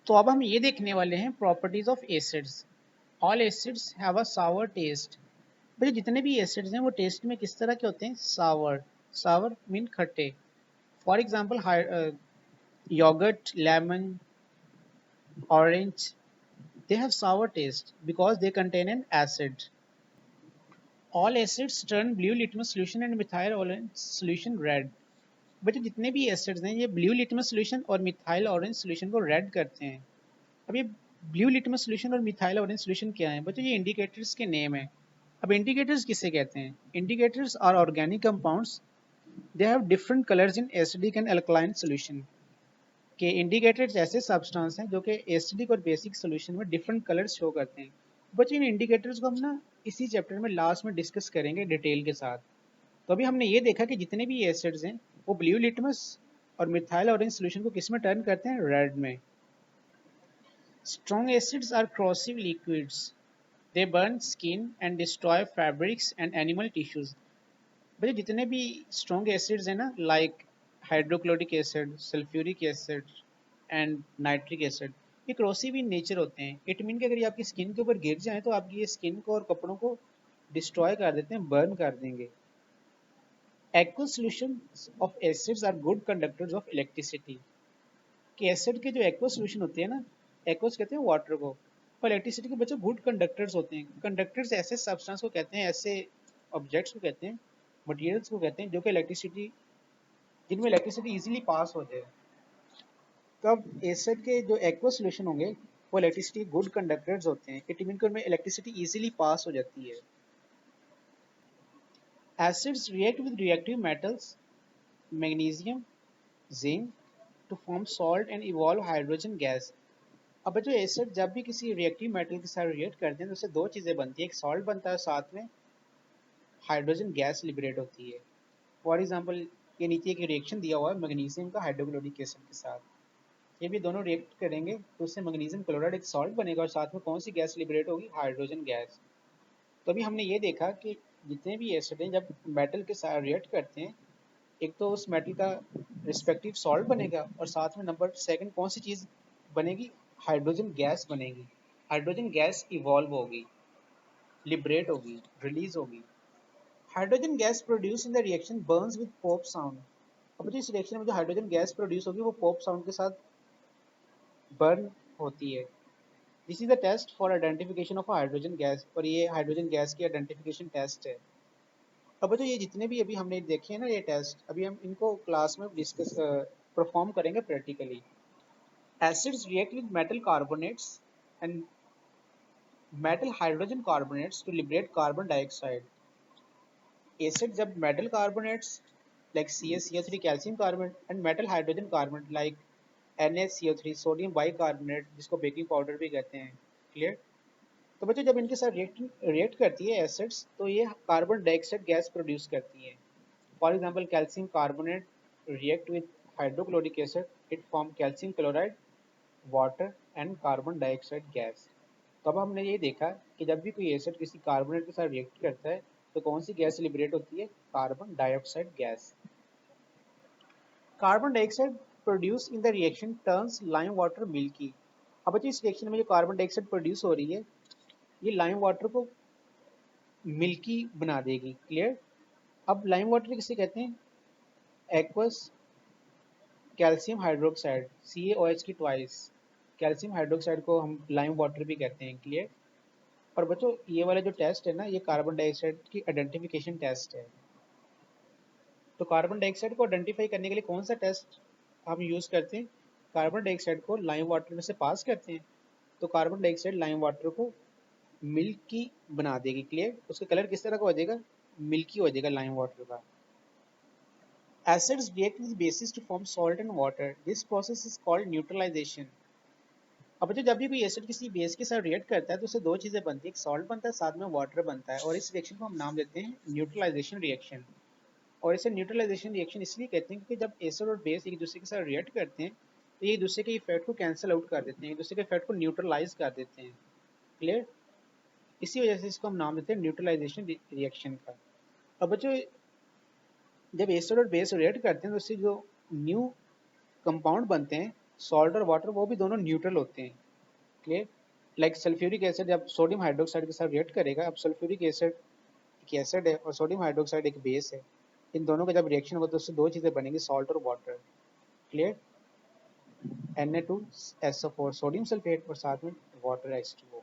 तो अब हम ये देखने वाले हैं properties of acids. All acids have a sour taste. भाई जितने भी एसिड्स हैं वो टेस्ट में किस तरह के होते हैं? सावर। सावर मीन खट्टे। For example yogurt, lemon, orange, they have sour taste because they contain an acid. All acids turn blue litmus solution and methyl orange solution red. बच्चों जितने भी एसिड्स हैं ये ब्लू लिटमस सोल्यूशन और मिथाइल ऑरेंज सोल्यूशन को red करते हैं। अब ये ब्लू लिटमस सोल्यूशन और मिथाइल ऑरेंज सोल्यूशन क्या है? बच्चों ये इंडिकेटर्स के नेम है। अब इंडिकेटर्स किसे कहते हैं? Indicators are organic compounds, they have different colours in acidic and alkaline solution. के इंडिकेटर्स ऐसे सब्सटेंस हैं जो कि एसिडिक और बेसिक सोल्यूशन में डिफरेंट कलर्स शो करते हैं। बच्चों इन इंडिकेटर्स को हम ना इसी चैप्टर में लास्ट में डिस्कस करेंगे डिटेल के साथ। तो अभी हमने ये देखा कि जितने भी एसिड्स हैं वो ब्लू लिटमस और मिथाइल ऑरेंज सोल्यूशन को किस में टर्न करते हैं? रेड में। Strong acids are corrosive liquids. They burn skin and destroy fabrics and animal tissues. भैया जितने भी स्ट्रॉन्ग एसिड्स हैं ना, like hydrochloric acid, sulphuric acid and nitric acid, ये corrosive इन नेचर होते हैं। इट मीन कि अगर ये आपकी स्किन के ऊपर गिर जाए तो आपकी ये स्किन को और कपड़ों को डिस्ट्रॉय कर देते हैं, बर्न कर देंगे। Aqueous solutions of acids are good conductors of electricity. कि एसिड के जो एक्वस सोल्यूशन होते हैं ना, एक्वस कहते हैं वाटर को, और इलेक्ट्रिसिटी के बच्चे गुड कंडक्टर्स होते हैं। कंडक्टर्स ऐसे सब्सटेंस को कहते हैं, ऐसे ऑब्जेक्ट्स को कहते हैं, मटेरियल्स को कहते हैं जो कि इलेक्ट्रिसिटी, जिनमें इलेक्ट्रिसिटी इजीली पास हो जाए। तब एसिड के जो एक्वस सोल्यूशन होंगे वो इलेक्ट्रिसिटी गुड कंडक्टर्स होते हैं। इट मीन कि उनमें इलेक्ट्रिसिटी इजीली पास हो जाती है। Acids react with reactive metals, magnesium, zinc, to form salt and evolve hydrogen gas. अब जो एसिड जब भी किसी रिएक्टिव मेटल के साथ रिएक्ट करते हैं तो उससे दो चीज़ें बनती है, एक सॉल्ट बनता है, साथ में हाइड्रोजन गैस लिबरेट होती है। फॉर एग्जांपल ये नीचे एक रिएक्शन दिया हुआ है मैग्नीशियम का हाइड्रोक्लोरिक एसिड के साथ, ये भी दोनों रिएक्ट करेंगे तो उससे मैग्नीशियम क्लोराइड एक सॉल्ट बनेगा और साथ में कौन सी गैस लिबरेट होगी? Hydrogen gas. तो अभी हमने ये देखा कि जितने भी एसिड हैं जब मेटल के साथ रिएक्ट करते हैं, एक तो उस मेटल का रिस्पेक्टिव सॉल्ट बनेगा और साथ में नंबर सेकंड कौन सी चीज़ बनेगी? हाइड्रोजन गैस बनेगी। हाइड्रोजन गैस इवॉल्व होगी, लिबरेट होगी, रिलीज होगी। Hydrogen gas produce in the reaction Burns with pop sound. अब जो इस रिएक्शन में जो हाइड्रोजन गैस प्रोड्यूस होगी वो पॉप साउंड के साथ बर्न होती है। This is the test for identification of hydrogen gas, और ये हाइड्रोजन गैस की आइडेंटिफिकेशन टेस्ट है। अब तो ये जितने भी अभी हमने देखे हैं ना ये टेस्ट, अभी हम इनको क्लास में डिस्कस परफॉर्म करेंगे practically. Acids react with metal carbonates and metal hydrogen carbonates to liberate carbon dioxide. Acid जब metal carbonates like CaCO3 calcium carbonate and metal hydrogen carbonate like NaCO3 sodium bicarbonate जिसको baking powder भी कहते हैं, clear. तो बच्चों जब इनके साथ रिएक्ट करती है एसिड्स तो ये कार्बन डाइऑक्साइड गैस प्रोड्यूस करती है। For example calcium carbonate react with hydrochloric acid, it form calcium chloride, water and carbon dioxide gas. तो अब हमने ये देखा कि जब भी कोई एसिड किसी कार्बोनेट के साथ रिएक्ट करता है तो कौन सी गैस लिबरेट होती है? Carbon dioxide gas. Carbon dioxide produce in the reaction turns lime water milky. अब बच्चों इस रिएक्शन में जो कार्बन डाइऑक्साइड प्रोड्यूस हो रही है ये लाइम वाटर को मिल्की बना देगी, क्लियर। अब लाइम वाटर किसे कहते हैं? एक्वस कैल्शियम हाइड्रोक्साइड, CaOH की ट्वाइस, कैल्शियम हाइड्रोक्साइड को हम लाइम वाटर भी कहते हैं, क्लियर। और बच्चों ये वाला जो टेस्ट है ना ये कार्बन डाइऑक्साइड की आइडेंटिफिकेशन टेस्ट है। तो कार्बन डाइऑक्साइड को आइडेंटिफाई करने के लिए कौन सा टेस्ट हम यूज़ करते हैं? कार्बन डाइऑक्साइड को लाइम वाटर में से पास करते हैं तो कार्बन डाइऑक्साइड लाइम वाटर को मिल्की बना देगी, क्लियर। उसका कलर किस तरह का हो जाएगा? मिल्की हो जाएगा लाइम वाटर का। Acids react with bases to form salt and water, this process is called neutralisation. अब जो जब भी कोई एसिड किसी बेस के साथ रिएक्ट करता है तो उससे दो चीज़ें बनती है, एक सॉल्ट बनता है साथ में वाटर बनता है, और इस रिएक्शन को हम नाम देते हैं न्यूट्रलाइजेशन रिएक्शन। और इसे न्यूट्रलाइजेशन रिएक्शन इसलिए कहते हैं क्योंकि जब एसिड और बेस एक दूसरे के साथ रिएक्ट करते हैं तो ये एक दूसरे के इफेक्ट को कैंसिल आउट कर देते हैं, एक दूसरे के इफेक्ट को न्यूट्रलाइज कर देते हैं, क्लियर। इसी वजह से इसको हम नाम देते हैं न्यूट्रलाइजेशन रिएक्शन का। अब बच्चों जब एसिड और बेस रिएक्ट करते हैं तो उससे जो न्यू कंपाउंड बनते हैं सॉल्ट और वाटर वो भी दोनों न्यूट्रल होते हैं, क्लियर। लाइक सल्फ्यूरिक एसिड जब सोडियम हाइड्रोक्साइड के साथ रिएक्ट करेगा, अब सल्फ्यूरिक एसिड एक एसिड है और सोडियम हाइड्रोक्साइड एक बेस है, इन दोनों का जब रिएक्शन होगा तो उससे दो चीज़ें बनेंगी, सॉल्ट और water, clear. Na2SO4 sodium sulphate और साथ में वाटर H2O।